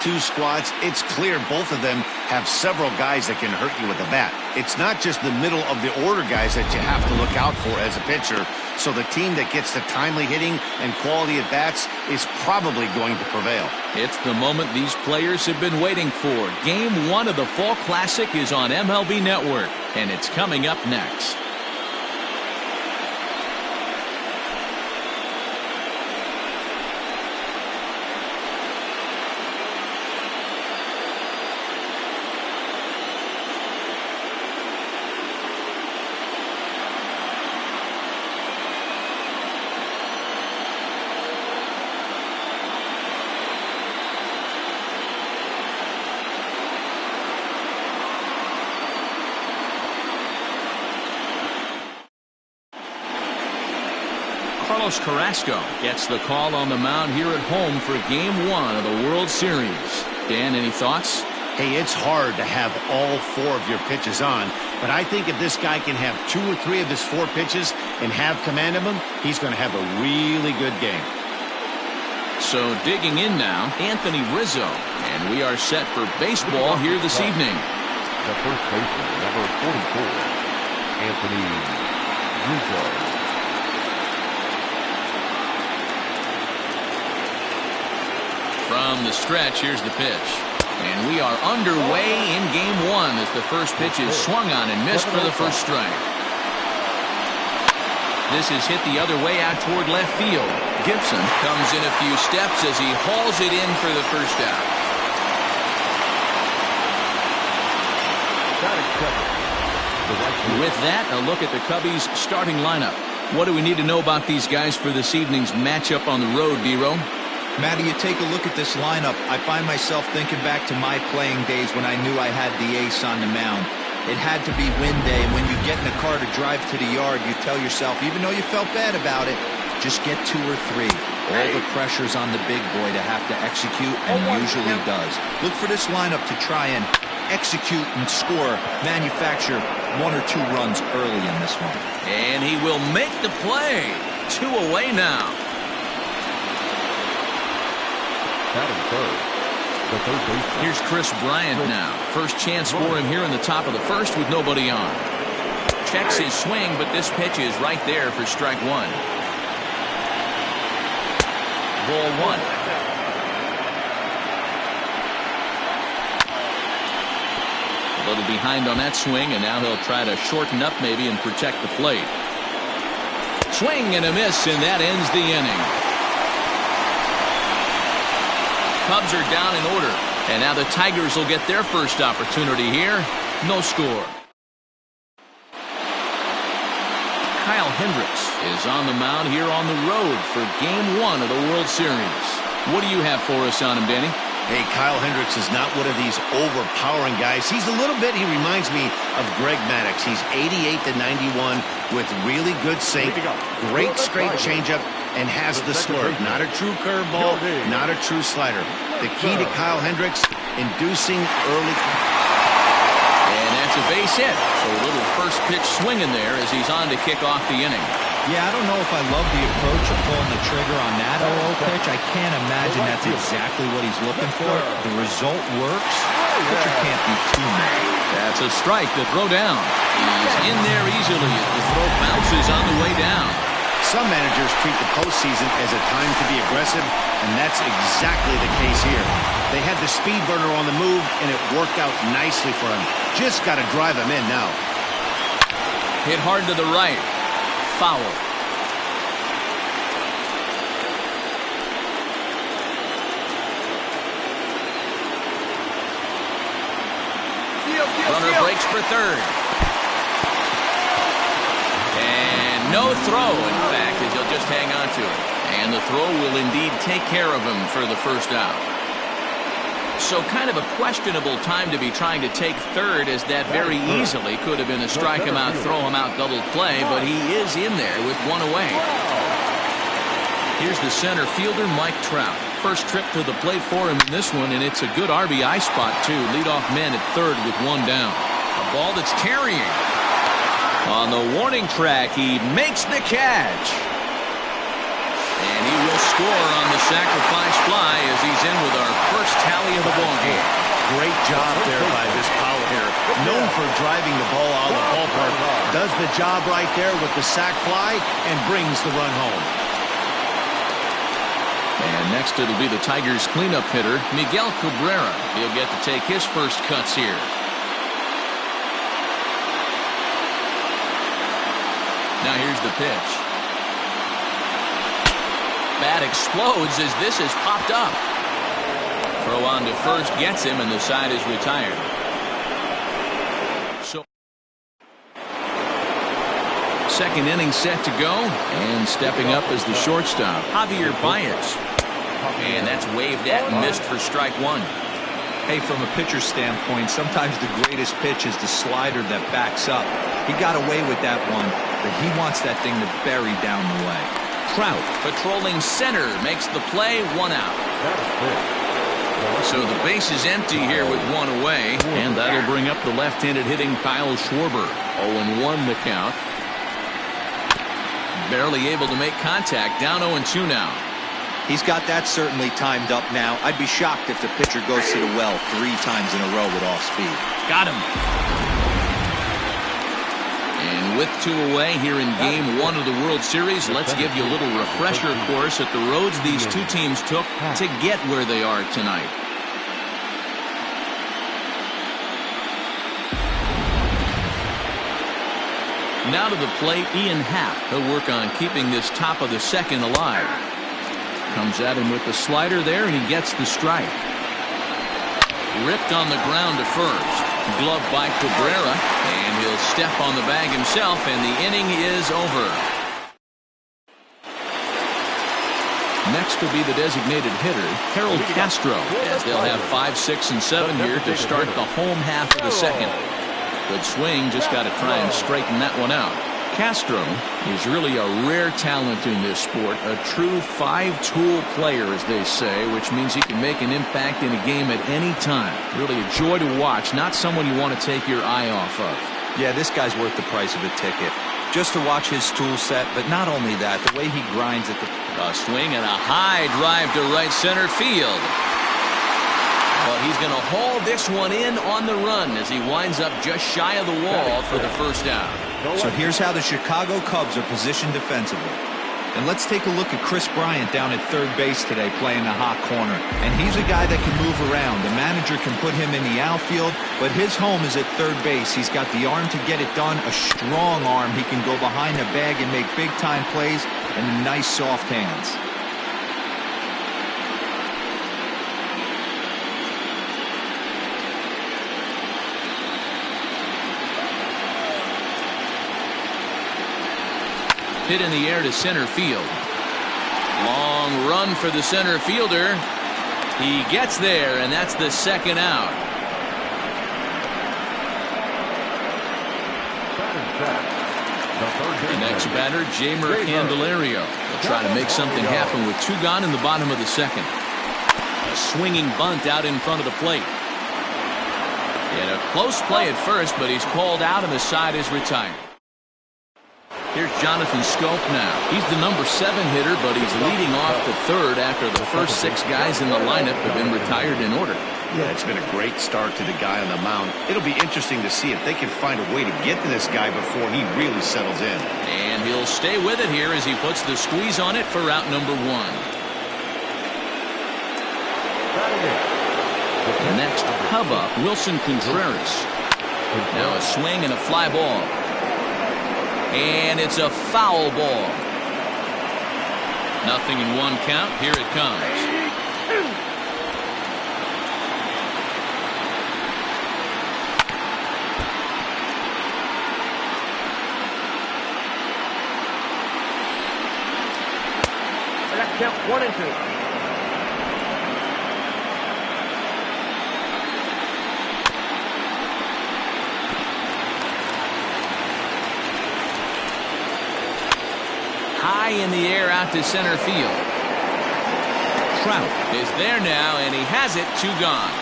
Two squads, it's clear both of them have several guys that can hurt you with the bat. It's not just the middle of the order guys that you have to look out for as a pitcher. So the team that gets the timely hitting and quality at bats is probably going to prevail. It's the moment these players have been waiting for. Game 1 of the Fall Classic is on MLB Network, and it's coming up next. Carlos Carrasco gets the call on the mound here at home for Game 1 of the World Series. Dan, any thoughts? Hey, it's hard to have all 4 of your pitches on, but I think if this guy can have 2 or 3 of his 4 pitches and have command of them, he's going to have a really good game. So digging in now, Anthony Rizzo, and we are set for baseball here this evening. The first baseman, number 44, Anthony Rizzo. From the stretch, here's the pitch. And we are underway in Game 1 as the first pitch is swung on and missed for the first strike. This is hit the other way out toward left field. Gibson comes in a few steps as he hauls it in for the first out. With that, a look at the Cubbies' starting lineup. What do we need to know about these guys for this evening's matchup on the road, D-Row? Matty, you take a look at this lineup. I find myself thinking back to my playing days when I knew I had the ace on the mound. It had to be win day, and when you get in a car to drive to the yard, you tell yourself, even though you felt bad about it, just get 2 or 3. All the pressure's on the big boy to have to execute, and usually does. Look for this lineup to try and execute and score, manufacture 1 or 2 runs early in this one. And he will make the play. 2 away now. Here's Chris Bryant now. First chance for him here in the top of the first with nobody on. Checks his swing, but this pitch is right there for strike 1. Ball 1. A little behind on that swing, and now he'll try to shorten up maybe and protect the plate. Swing and a miss, and that ends the inning. Cubs are down in order, and now the Tigers will get their first opportunity here. No score. Kyle Hendricks is on the mound here on the road for Game 1 of the World Series. What do you have for us on him, Danny? Hey, Kyle Hendricks is not one of these overpowering guys. He reminds me of Greg Maddux. He's 88 to 91 with really good sink, great straight changeup, and has the slurve. Not a true curveball, not a true slider. The key to Kyle Hendricks, inducing early. And that's a base hit. So a little first pitch swinging there as he's on to kick off the inning. Yeah, I don't know if I love the approach of pulling the trigger on that 0-0 pitch. I can't imagine that's exactly what he's looking for. The result works. Pitcher can't be too mad. That's a strike to throw down. He's in there easily as the throw bounces on the way down. Some managers treat the postseason as a time to be aggressive, and that's exactly the case here. They had the speed burner on the move, and it worked out nicely for him. Just got to drive him in now. Hit hard to the right. Foul. Runner breaks for third. And no throw, in fact, as he'll just hang on to it. And the throw will indeed take care of him for the first out. So kind of a questionable time to be trying to take third, as that very easily could have been a strike him out, throw him out, double play, but he is in there with 1 away. Here's the center fielder, Mike Trout. First trip to the plate for him in this one, and it's a good RBI spot, too. Leadoff man at third with 1 down. A ball that's carrying. On the warning track, he makes the catch. And he will score. score on the sacrifice fly as he's in with our first tally of the ball game. Great job there by this power hitter. Known for driving the ball out of the ballpark. Does the job right there with the sac fly and brings the run home. And next it'll be the Tigers cleanup hitter, Miguel Cabrera. He'll get to take his first cuts here. Now here's the pitch. Bat explodes as this is popped up. Throw on to first gets him, and the side is retired. So, second inning set to go, and stepping up as the shortstop, Javier Baez. And that's waved at and missed for strike one. Hey, from a pitcher's standpoint, sometimes the greatest pitch is the slider that backs up. He got away with that one, but he wants that thing to bury down the way. Trout patrolling center makes the play, one out. So the base is empty here with one away, and that'll bring up the left-handed hitting Kyle Schwarber. 0-1 the count. Barely able to make contact, down 0-2 now. He's got that certainly timed up now. I'd be shocked if the pitcher goes to the well 3 times in a row with off speed. Got him. And with 2 away here in Game 1 of the World Series, let's give you a little refresher course at the roads these two teams took to get where they are tonight. Now to the plate, Ian Happ. He'll work on keeping this top of the second alive. Comes at him with the slider there, and he gets the strike. Ripped on the ground to first. Glove by Cabrera, and he'll step on the bag himself, and the inning is over. Next will be the designated hitter, Harold Castro, as they'll have 5, 6, and 7 here to start the home half of the second. Good swing, just got to try and straighten that one out. Castro is really a rare talent in this sport, a true 5-tool player, as they say, which means he can make an impact in a game at any time. Really a joy to watch, not someone you want to take your eye off of. Yeah, this guy's worth the price of a ticket. Just to watch his tool set, but not only that, the way he grinds at the... A swing and a high drive to right center field. But he's going to haul this one in on the run as he winds up just shy of the wall for the first out. So here's how the Chicago Cubs are positioned defensively. And let's take a look at Chris Bryant down at third base today playing the hot corner. And he's a guy that can move around. The manager can put him in the outfield, but his home is at third base. He's got the arm to get it done, a strong arm. He can go behind the bag and make big-time plays, and nice soft hands. Hit in the air to center field. Long run for the center fielder. He gets there, and that's the second out. The next batter, Jeimer Candelario. Will try to make something happen with 2 gone in the bottom of the second. A swinging bunt out in front of the plate. He had a close play at first, but he's called out, and the side is retired. Here's Jonathan Schoop now. He's the number 7 hitter, but he's leading off the third after the first 6 guys in the lineup have been retired in order. Yeah, it's been a great start to the guy on the mound. It'll be interesting to see if they can find a way to get to this guy before he really settles in. And he'll stay with it here as he puts the squeeze on it for route number 1. The next Cub up, Wilson Contreras. Now a swing and a fly ball. And it's a foul ball. Nothing in 1 count. Here it comes. I got to count 1 and 2. High in the air out to center field. Trout is there now, and he has it. 2 gone.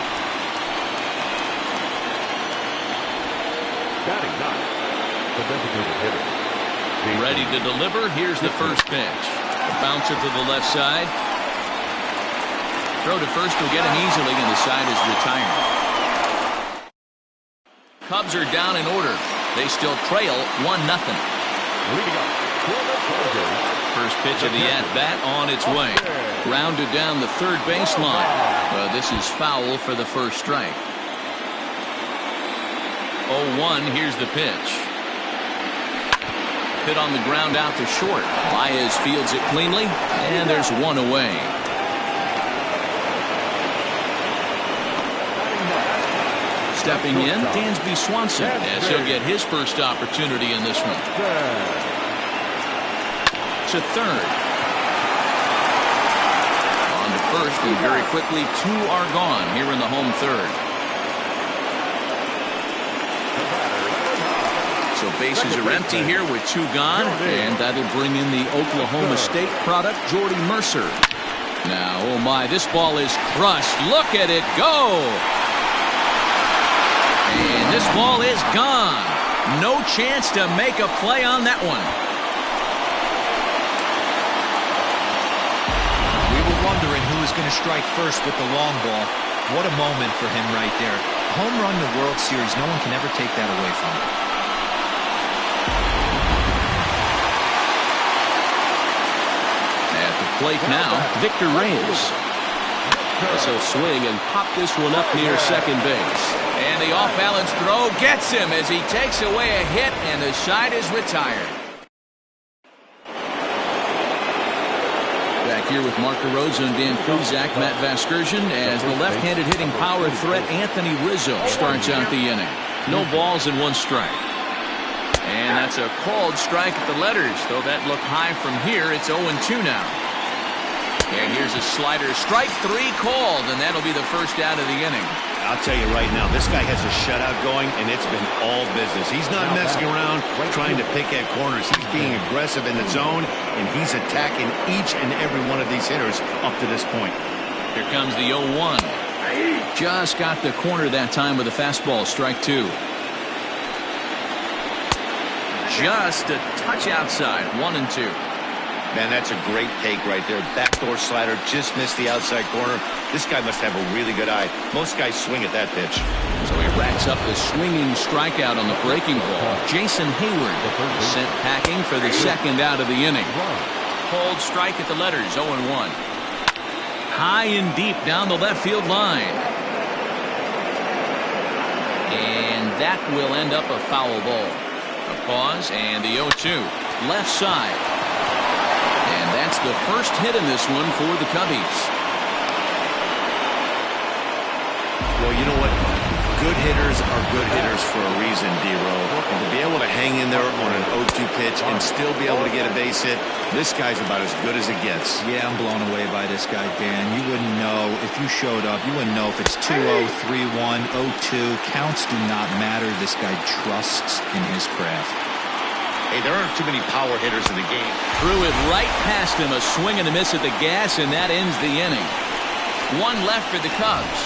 Batting 9, the designated hitter. Ready to deliver. Here's the first pitch. A bouncer to the left side. Throw to first will get him easily, and the side is retired. Cubs are down in order. They still trail 1-0. First pitch of the at-bat on its way. Grounded down the third baseline. But this is foul for the first strike. 0-1, here's the pitch. Hit on the ground out to short. Baez fields it cleanly, and there's one away. Stepping in, Dansby Swanson, as he'll get his first opportunity in this one. To third. On to first, and very quickly, 2 are gone here in the home third. So bases are empty here with 2 gone, and that'll bring in the Oklahoma State product, Jordy Mercer. Now, oh my, this ball is crushed. Look at it go! And this ball is gone. No chance to make a play on that one. We were wondering who was going to strike first with the long ball. What a moment for him right there. Home run in the World Series, no one can ever take that away from him. At the plate now, Victor Reyes. So swing and pop this one up near second base. And the off-balance throw gets him as he takes away a hit, and the side is retired. Back here with Mark DeRosa and Dan Kuzak, Matt Vasgersian, as the left-handed hitting power threat Anthony Rizzo starts out the inning. No balls and 1 strike. And that's a called strike at the letters, though that looked high from here. It's 0-2 now. And here's a slider. Strike 3 called, and that'll be the first out of the inning. I'll tell you right now, this guy has a shutout going, and it's been all business. He's not messing around trying to pick at corners. He's being aggressive in the zone, and he's attacking each and every one of these hitters up to this point. Here comes the 0-1. Just got the corner that time with a fastball. Strike 2. Just a touch outside. 1-2. Man, that's a great take right there. Backdoor slider, just missed the outside corner. This guy must have a really good eye. Most guys swing at that pitch. So he racks up the swinging strikeout on the breaking ball. Jason Hayward sent packing for the second out of the inning. Called strike at the letters, 0-1. High and deep down the left field line. And that will end up a foul ball. A pause, and the 0-2. Left side. And that's the first hit in this one for the Cubbies. Well, you know what? Good hitters are good hitters for a reason, D-Row. And to be able to hang in there on an 0-2 pitch and still be able to get a base hit, this guy's about as good as it gets. Yeah, I'm blown away by this guy, Dan. You wouldn't know if you showed up. You wouldn't know if it's 2-0, 3-1, 0-2. Counts do not matter. This guy trusts in his craft. Hey, there aren't too many power hitters in the game. Threw it right past him, a swing and a miss at the gas, and that ends the inning. 1 left for the Cubs.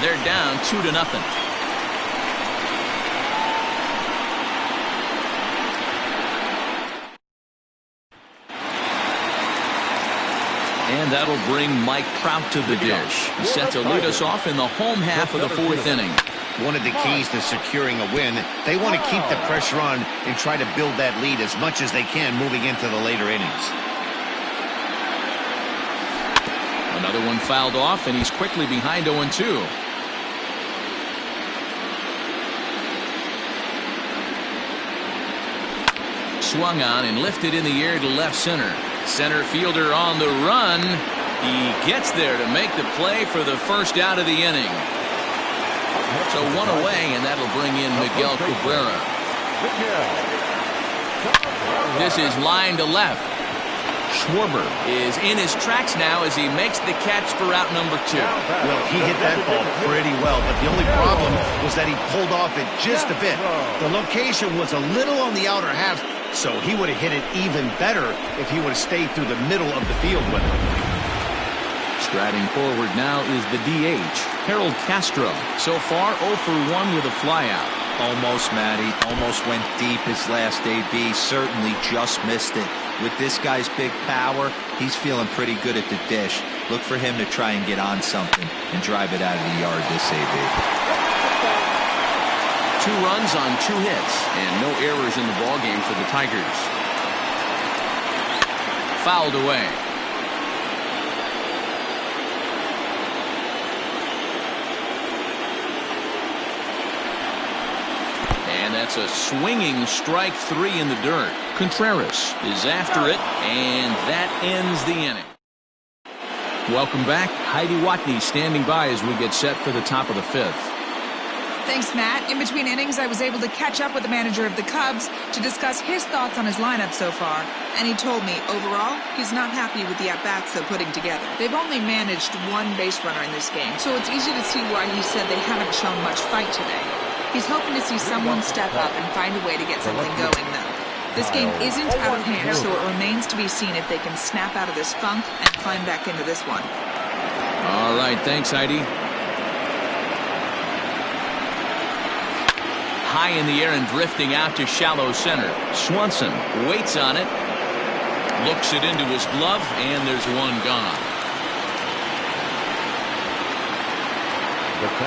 They're down 2-0. And that'll bring Mike Trout to the dish. He's set to lead us off in the home half of the 4th inning. One of the keys to securing a win, they want to keep the pressure on and try to build that lead as much as they can moving into the later innings. Another one fouled off, and he's quickly behind 0-2. Swung on and lifted in the air to left center. Center fielder on the run. He gets there to make the play for the first out of the inning. So 1 away, and that'll bring in Miguel Cabrera. This is line to left. Schwarber is in his tracks now as he makes the catch for out number 2. Well, he hit that ball pretty well, but the only problem was that he pulled off it just a bit. The location was a little on the outer half, so he would have hit it even better if he would have stayed through the middle of the field with it. Striding forward now is the DH, Harold Castro. So far, 0 for 1 with a flyout. Almost, Matty. Almost went deep his last AB. Certainly just missed it. With this guy's big power, he's feeling pretty good at the dish. Look for him to try and get on something and drive it out of the yard this AB. 2 runs on 2 hits and no errors in the ballgame for the Tigers. Fouled away. And that's a swinging strike 3 in the dirt. Contreras is after it, and that ends the inning. Welcome back. Heidi Watney standing by as we get set for the top of the 5th. Thanks, Matt. In between innings, I was able to catch up with the manager of the Cubs to discuss his thoughts on his lineup so far. And he told me, overall, he's not happy with the at-bats they're putting together. They've only managed 1 base runner in this game, so it's easy to see why he said they haven't shown much fight today. He's hoping to see someone step up and find a way to get something going, though. This game isn't out of hand, so it remains to be seen if they can snap out of this funk and climb back into this one. All right, thanks, Heidi. High in the air and drifting out to shallow center. Swanson waits on it, looks it into his glove, and there's 1 gone.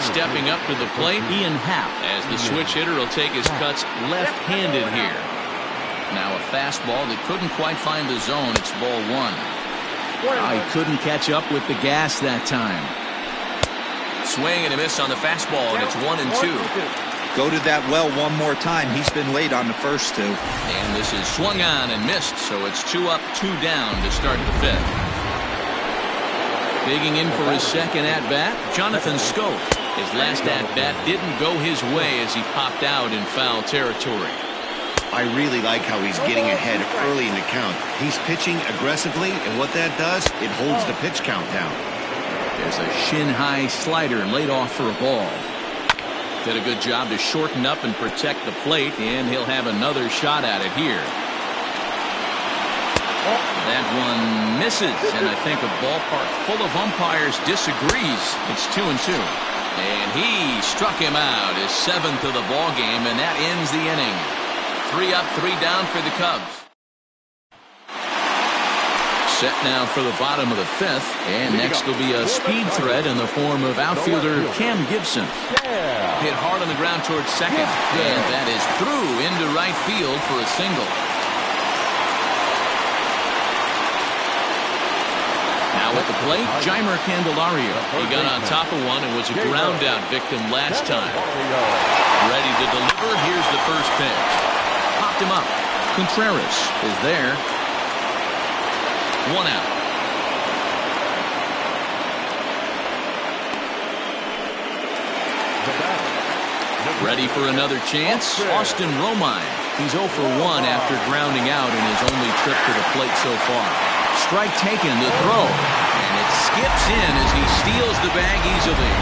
Stepping up to the plate, Ian Happ, as the switch hitter will take his cuts left-handed here. Now a fastball that couldn't quite find the zone. It's ball 1. He couldn't catch up with the gas that time. Swing and a miss on the fastball, and it's 1-2. Go to that well one more time. He's been late on the first 2. And this is swung on and missed, so it's 2 up, 2 down to start the 5th. Digging in for his second at-bat, Jonathan Schoop. His last at-bat didn't go his way as he popped out in foul territory. I really like how he's getting ahead early in the count. He's pitching aggressively, and what that does, it holds the pitch count down. There's a shin-high slider laid off for a ball. Did a good job to shorten up and protect the plate, and he'll have another shot at it here. That one misses, and I think a ballpark full of umpires disagrees. It's 2-2. And he struck him out, his 7th of the ball game, and that ends the inning. 3 up, 3 down for the Cubs. Set now for the bottom of the 5th, and next will be a speed threat in the form of outfielder Cam Gibson. Hit hard on the ground towards second, and that is through into right field for a single. Now at the plate, Jeimer Candelario. He got on top of one and was a ground out victim last time. Ready to deliver, here's the first pitch. Popped him up. Contreras is there. 1 out. Ready for another chance? Austin Romine. He's 0 for 1 after grounding out in his only trip to the plate so far. Strike taken, the throw. And it skips in as he steals the bag easily.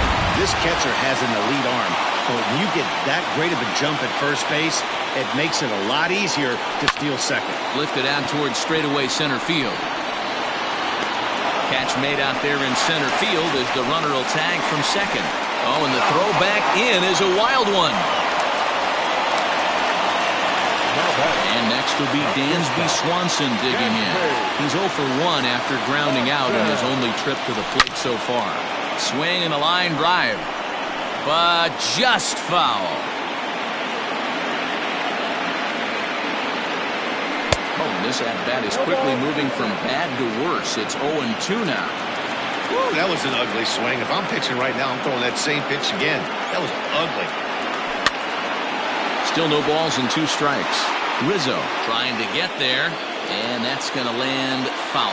This catcher has an elite arm, but when you get that great of a jump at first base, it makes it a lot easier to steal second. Lifted out towards straightaway center field. Catch made out there in center field as the runner will tag from second. Oh, and the throw back in is a wild one. And next will be Dansby Swanson digging in. He's 0 for 1 after grounding out in his only trip to the plate so far. Swing and a line drive, but just foul. Oh, and this at-bat is quickly moving from bad to worse. It's 0-2 now. Ooh, that was an ugly swing. If I'm pitching right now, I'm throwing that same pitch again. That was ugly. Still no balls and 2 strikes. Rizzo trying to get there, and that's going to land foul.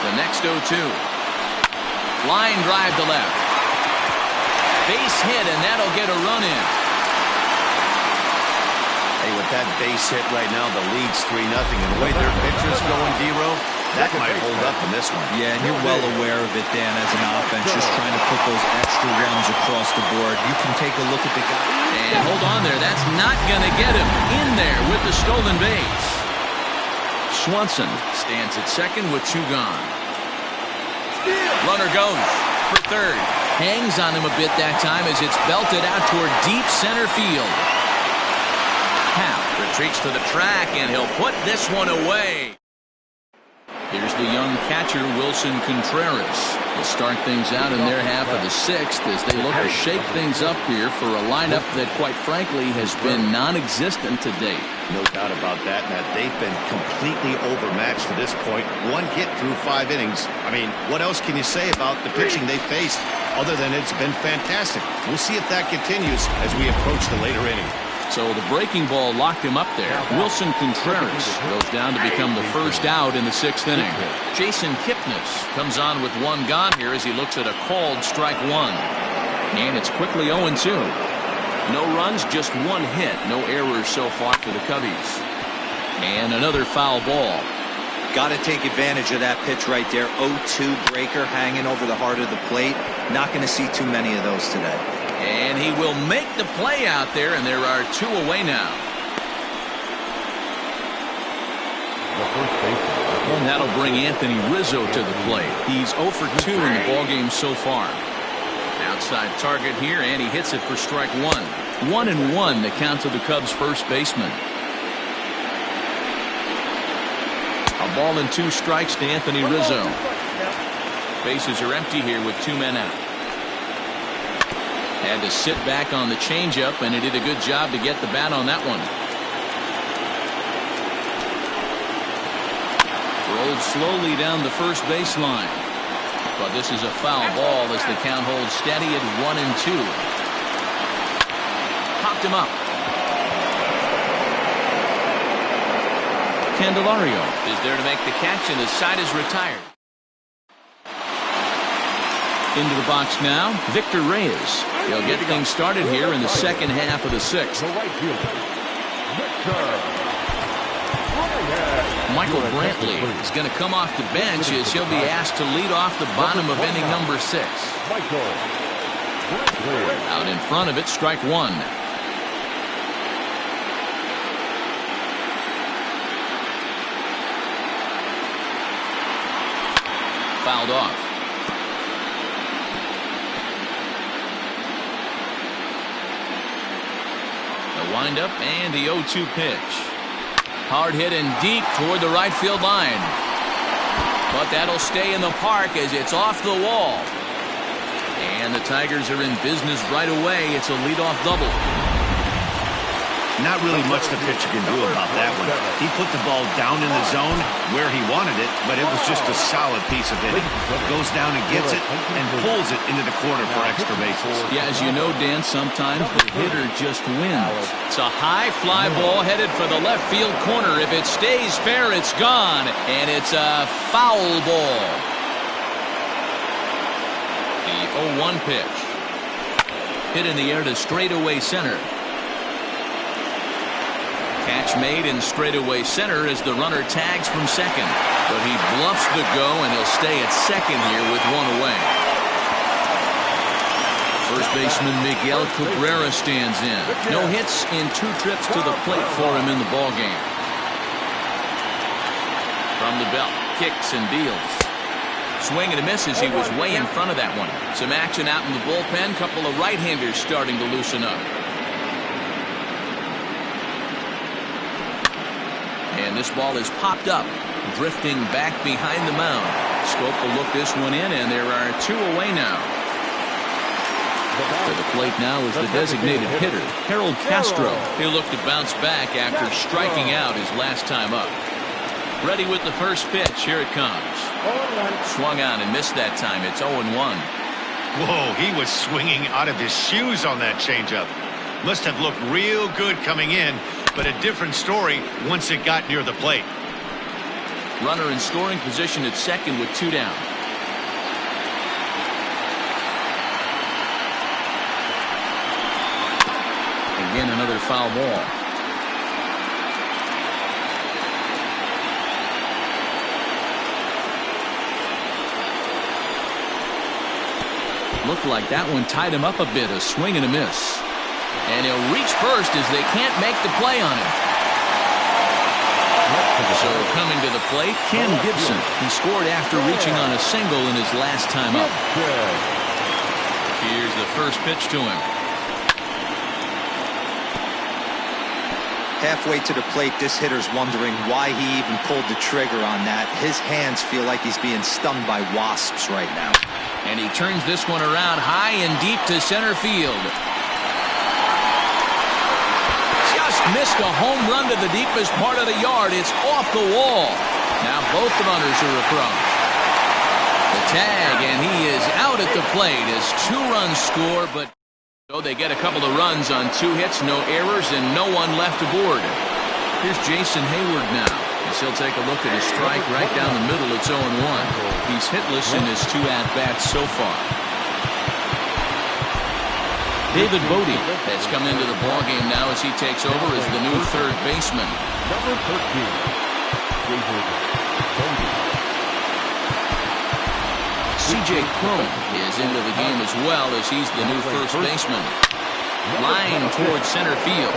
The next 0-2. Line drive to left. Base hit, and that'll get a run in. Hey, with that base hit right now, the lead's 3-0, and the way their pitcher's going, D-Row, that might hold up in this one. Yeah, and you're well aware of it, Dan, as an offense, just trying to put those extra runs across the board. You can take a look at the guy. And hold on there. That's not going to get him in there with the stolen base. Swanson stands at second with 2 gone. Runner goes for third. Hangs on him a bit that time as it's belted out toward deep center field. Happ retreats to the track, and he'll put this one away. Here's the young catcher, Wilson Contreras. They'll start things out in their half of the sixth as they look to shake things up here for a lineup that, quite frankly, has been non-existent to date. No doubt about that, Matt. They've been completely overmatched to this point. One hit through 5 innings. I mean, what else can you say about the pitching they faced other than it's been fantastic? We'll see if that continues as we approach the later inning. So the breaking ball locked him up there. Wilson Contreras goes down to become the first out in the 6th inning. Jason Kipnis comes on with 1 gone here as he looks at a called strike 1. And it's quickly 0-2. No runs, just 1 hit. No errors so far for the Cubbies. And another foul ball. Got to take advantage of that pitch right there. 0-2 breaker hanging over the heart of the plate. Not going to see too many of those today. And he will make the play out there, and there are 2 away now. And that'll bring Anthony Rizzo to the plate. He's 0 for 2 in the ballgame so far. Outside target here, and he hits it for strike 1. 1-1 the count to the Cubs' first baseman. A ball and 2 strikes to Anthony Rizzo. Bases are empty here with 2 men out. Had to sit back on the changeup, and he did a good job to get the bat on that one. Rolled slowly down the first baseline. But this is a foul ball as the count holds steady at 1-2. Popped him up. Candelario is there to make the catch, and the side is retired. Into the box now, Victor Reyes. He'll get things started here in the second half of the 6th. Michael Brantley is going to come off the bench as he'll be asked to lead off the bottom of inning number 6. Out in front of it, strike 1. Fouled off. Windup and the 0-2 pitch. Hard hit and deep toward the right field line. But that'll stay in the park as it's off the wall. And the Tigers are in business right away. It's a leadoff double. Not really much the pitcher can do about that one. He put the ball down in the zone where he wanted it, but it was just a solid piece of hitting. Goes down and gets it and pulls it into the corner for extra bases. Yeah, as you know, Dan, sometimes the hitter just wins. It's a high fly ball headed for the left field corner. If it stays fair, it's gone, and it's a foul ball. The 0-1 pitch. Hit in the air to straightaway center. Catch made in straightaway center as the runner tags from second. But he bluffs the go, and he'll stay at second here with 1 away. First baseman Miguel Cabrera stands in. No hits in 2 trips to the plate for him in the ballgame. From the belt, kicks and deals. Swing and a miss as he was way in front of that one. Some action out in the bullpen. Couple of right-handers starting to loosen up. And this ball is popped up, drifting back behind the mound. Schoop will look this one in, and there are 2 away now. To the plate now is the designated hitter, Harold Castro. He'll look to bounce back after striking out his last time up. Ready with the first pitch. Here it comes. Swung on and missed that time. It's 0-1. Whoa, he was swinging out of his shoes on that changeup. Must have looked real good coming in, but a different story once it got near the plate. Runner in scoring position at second with 2 down. Again, another foul ball. Looked like that one tied him up a bit. A swing and a miss. And he'll reach first as they can't make the play on him. So coming to the plate, Ken Gibson. He scored after reaching on a single in his last time up. Here's the first pitch to him. Halfway to the plate, this hitter's wondering why he even pulled the trigger on that. His hands feel like he's being stung by wasps right now. And he turns this one around high and deep to center field. Just missed a home run to the deepest part of the yard. It's off the wall. Now both the runners are across. The tag, and he is out at the plate as 2 runs score, but so they get a couple of runs on 2 hits, no errors, and no one left aboard. Here's Jason Hayward now, as he'll take a look at a strike right down the middle. It's 0-1. He's hitless in his 2 at-bats so far. David Bodie has come into the ballgame now as he takes over as the new third baseman. Number 13, David Bodie. C.J. Cron is into the game as well as he's the new first baseman. Line towards center field.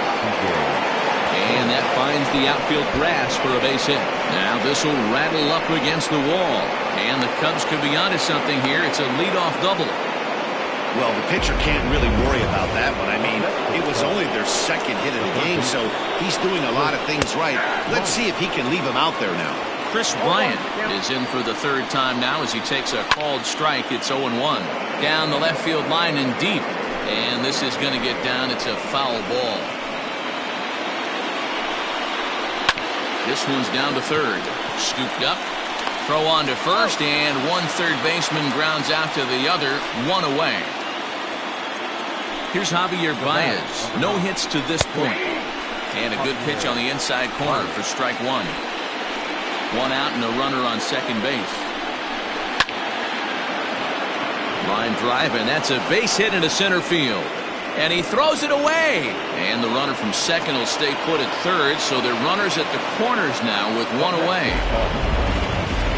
And that finds the outfield grass for a base hit. Now this will rattle up against the wall. And the Cubs could be onto something here. It's a leadoff double. Well, the pitcher can't really worry about that one. I mean, it was only their second hit of the game, so he's doing a lot of things right. Let's see if he can leave him out there now. Chris Bryant is in for the 3rd time now as he takes a called strike. It's 0-1. Down the left field line and deep. And this is going to get down. It's a foul ball. This one's down to third. Scooped up. Throw on to first, and 1 third baseman grounds out to the other. 1 away. Here's Javier Baez. No hits to this point. And a good pitch on the inside corner for strike 1. 1 out and a runner on second base. Line drive, and that's a base hit into center field. And he throws it away. And the runner from second will stay put at third, so they're runners at the corners now with 1 away.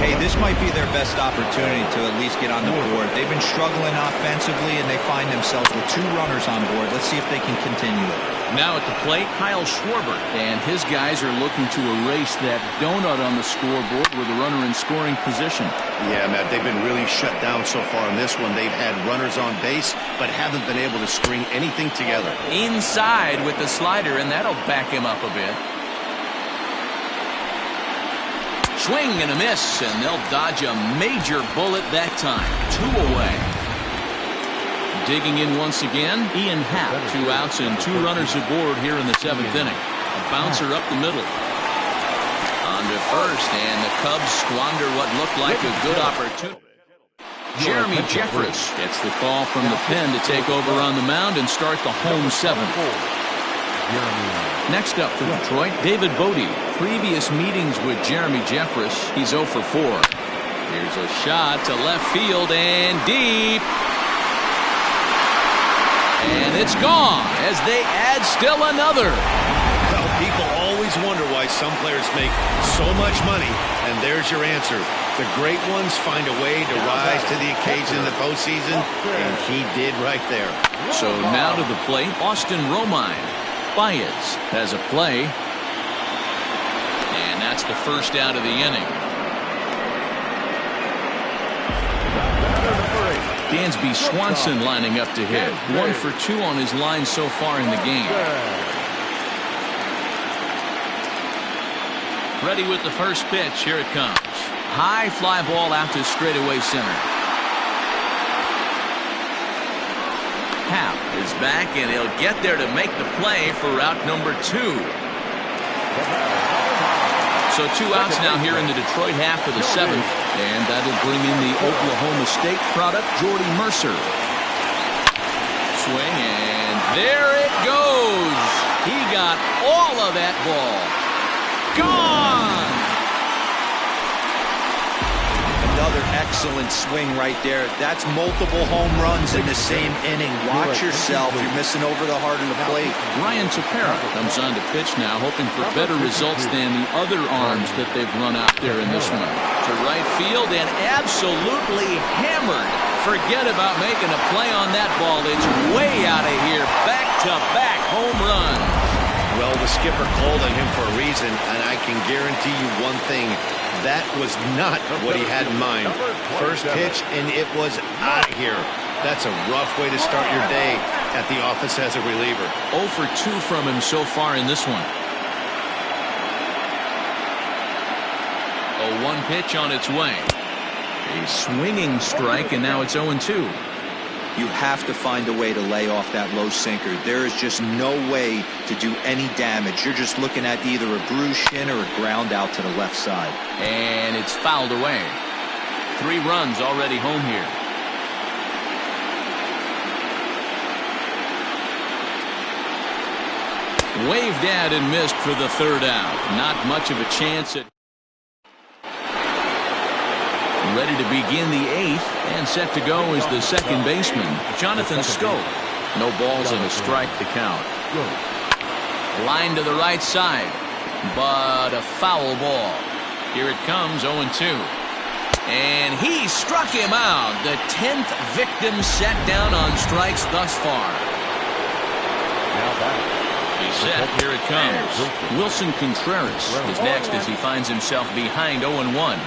Hey, this might be their best opportunity to at least get on the board. They've been struggling offensively, and they find themselves with 2 runners on board. Let's see if they can continue it. Now at the plate, Kyle Schwarber. And his guys are looking to erase that donut on the scoreboard with a runner in scoring position. Yeah, Matt, they've been really shut down so far in this one. They've had runners on base, but haven't been able to string anything together. Inside with the slider, and that'll back him up a bit. Swing and a miss, and they'll dodge a major bullet that time. 2 away. Digging in once again, Ian Happ. 2 outs and 2 runners aboard here in the 7th inning. A bouncer up the middle. On to first, and the Cubs squander what looked like a good opportunity. Jeremy Jeffress gets the call from the pen to take over on the mound and start the home 7th. Next up for Detroit, David Bodie. Previous meetings with Jeremy Jeffress, he's 0 for 4. Here's a shot to left field and deep. And it's gone as they add still another. Well, people always wonder why some players make so much money, and there's your answer. The great ones find a way to rise to the occasion in the postseason, and he did right there. So now to the plate, Austin Romine. Baez has a play. And that's the first out of the inning. Dansby Swanson lining up to hit. 1 for 2 on his line so far in the game. Ready with the first pitch. Here it comes. High fly ball out to straightaway center. Happ is back, and he'll get there to make the play for route number 2. So 2 outs now here in the Detroit half of the 7th, and that'll bring in the Oklahoma State product, Jordy Mercer. Swing, and there it goes. He got all of that ball. Gone! Another excellent swing right there. That's multiple home runs in the same inning. Watch yourself. You're missing over the heart of the plate. Ryan Tepera comes on to pitch now, hoping for better results than the other arms that they've run out there in this one. To right field and absolutely hammered. Forget about making a play on that ball. It's way out of here. Back-to-back home runs. Well, the skipper called on him for a reason, and I can guarantee you one thing. That was not what he had in mind. First pitch, and it was out of here. That's a rough way to start your day at the office as a reliever. 0 for 2 from him so far in this one. 0-1 pitch on its way. A swinging strike, and now it's 0-2. You have to find a way to lay off that low sinker. There is just no way to do any damage. You're just looking at either a bruised shin or a ground out to the left side. And it's fouled away. 3 runs already home here. Waved at and missed for the 3rd out. Not much of a chance at. Ready to begin the 8th, and set to go is the second baseman, Jonathan Schoop. No balls and a strike to count. Line to the right side, but a foul ball. Here it comes, 0-2. And he struck him out. The 10th victim set down on strikes thus far. He's set. Here it comes. Wilson Contreras is next as he finds himself behind 0-1.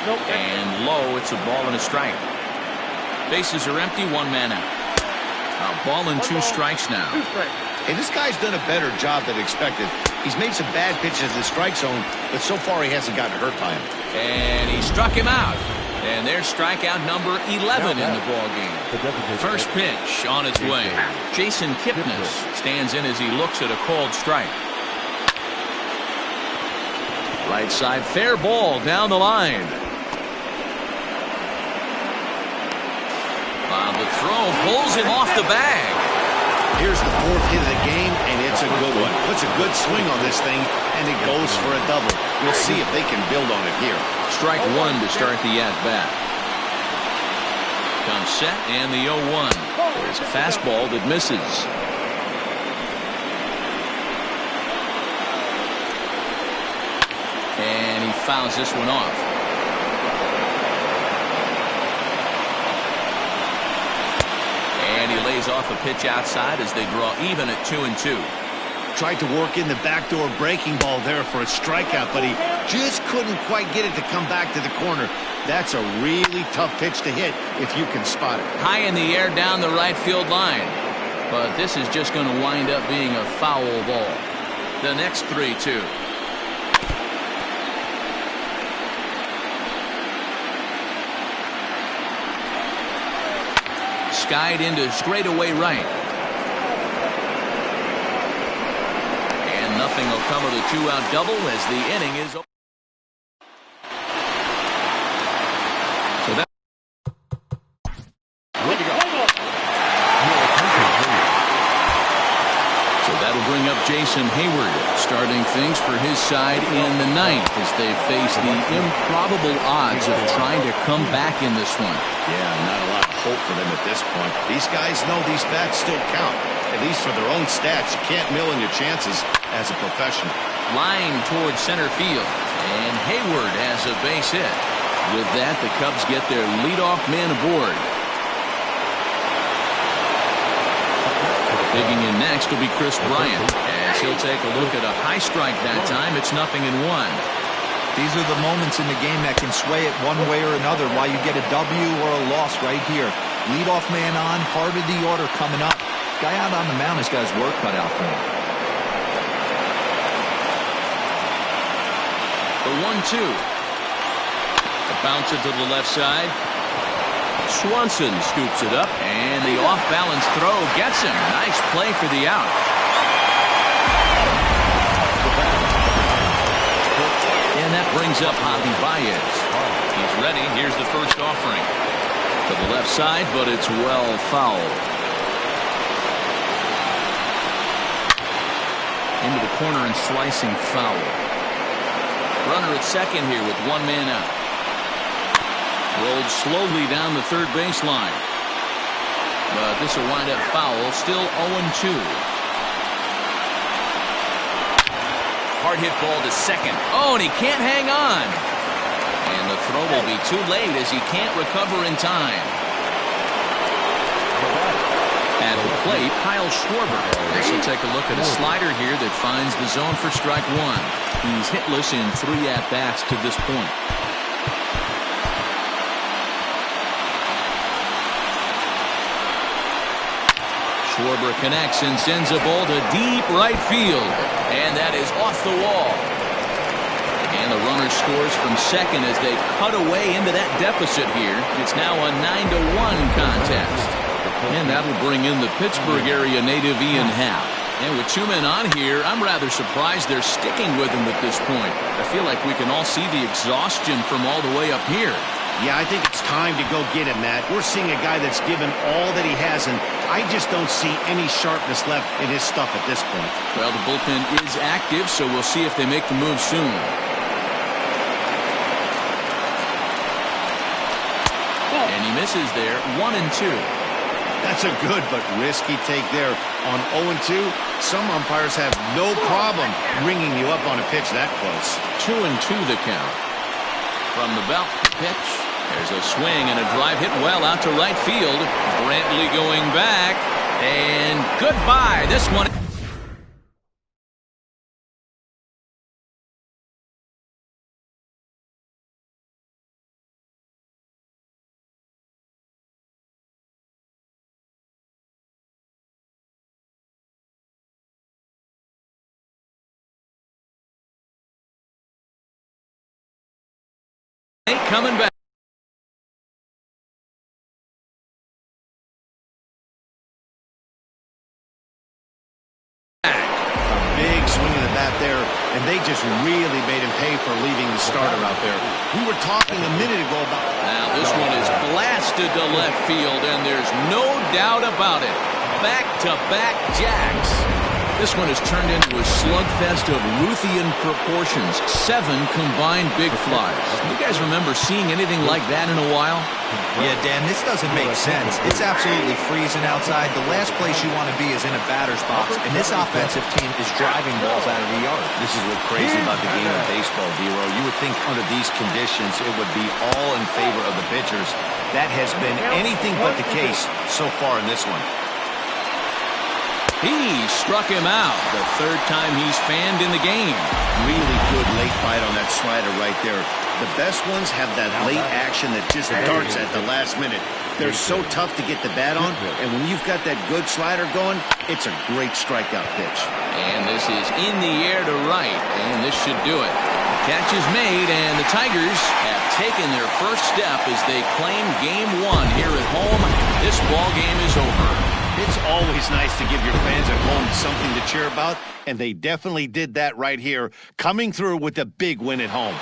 And low, it's a ball and a strike. Bases are empty, 1 man out. A ball and 2 strikes now. Hey, this guy's done a better job than expected. He's made some bad pitches in the strike zone, but so far he hasn't gotten hurt by him. And he struck him out. And there's strikeout number 11 in the ballgame. First pitch on its way. Jason Kipnis stands in as he looks at a called strike. Right side, fair ball down the line. The throw pulls him off the bag. Here's the 4th hit of the game, and it's a good one. Puts a good swing on this thing, and it goes for a double. We'll see if they can build on it here. Strike 1 to start the at-bat. Comes set, and the 0-1. There's a fastball that misses. And he fouls this one off. And he lays off a pitch outside as they draw even at 2-2. Tried to work in the backdoor breaking ball there for a strikeout, but he just couldn't quite get it to come back to the corner. That's a really tough pitch to hit if you can spot it. High in the air down the right field line. But this is just going to wind up being a foul ball. The next 3-2. Skied into straightaway right. And nothing will come of the 2-out double as the inning is over. So that. So that'll bring up Jason Hayward, starting things for his side in the 9th as they face the improbable odds of trying to come back in this one. Yeah, not a lot of hope for them at this point. These guys know these bats still count, at least for their own stats. You can't mill in your chances as a professional. Line towards center field, and Hayward has a base hit. With that, the Cubs get their leadoff man aboard. Digging in next will be Chris Bryant, as he'll take a look at a high strike that time. It's 0-1. These are the moments in the game that can sway it one way or another, why you get a W or a loss right here. Leadoff man on, heart of the order coming up. Guy out on the mound has got his work cut out for him. The 1-2. To bounce it to the left side. Swanson scoops it up, and the off-balance throw gets him. Nice play for the out. And that brings up Javi Baez. He's ready. Here's the first offering. To the left side, but it's well fouled. Into the corner and slicing foul. Runner at second here with 1 man out. Rolled slowly down the third baseline. But this will wind up foul. Still 0-2. Hard hit ball to second. Oh, and he can't hang on. And the throw will be too late as he can't recover in time. At the plate, Kyle Schwarber. This will take a look at a slider here that finds the zone for strike 1. He's hitless in 3 at-bats to this point. Schwarber connects and sends a ball to deep right field. And that is off the wall. And the runner scores from second as they cut away into that deficit here. It's now a 9-1 contest. And that'll bring in the Pittsburgh area native Ian Happ. And with 2 men on here, I'm rather surprised they're sticking with him at this point. I feel like we can all see the exhaustion from all the way up here. Yeah, I think it's time to go get him, Matt. We're seeing a guy that's given all that he has, and I just don't see any sharpness left in his stuff at this point. Well, the bullpen is active, so we'll see if they make the move soon. And he misses there, 1-2. That's a good but risky take there. On 0-2, some umpires have no problem ringing you up on a pitch that close. 2-2 the count. From the belt, pitch. There's a swing and a drive hit well out to right field. Brantley going back. And goodbye. This one. Coming back. A big swing of the bat there, and they just really made him pay for leaving the starter out there. We were talking a minute ago about... Now this one is blasted to left field, and there's no doubt about it. Back-to-back jacks. This one has turned into a slugfest of Ruthian proportions. 7 combined big flies. You guys remember seeing anything like that in a while? Yeah, Dan, this doesn't make sense. It's absolutely freezing outside. The last place you want to be is in a batter's box, and this offensive team is driving balls out of the yard. This is what's crazy about the game of baseball, Vero. You would think under these conditions it would be all in favor of the pitchers. That has been anything but the case so far in this one. He struck him out. The 3rd time he's fanned in the game. Really good late bite on that slider right there. The best ones have that late action that just darts at the last minute. They're so tough to get the bat on, and when you've got that good slider going, it's a great strikeout pitch. And this is in the air to right, and this should do it. The catch is made, and the Tigers have taken their first step as they claim Game 1 here at home. This ball game is over. It's always nice to give your fans at home something to cheer about, and they definitely did that right here, coming through with a big win at home.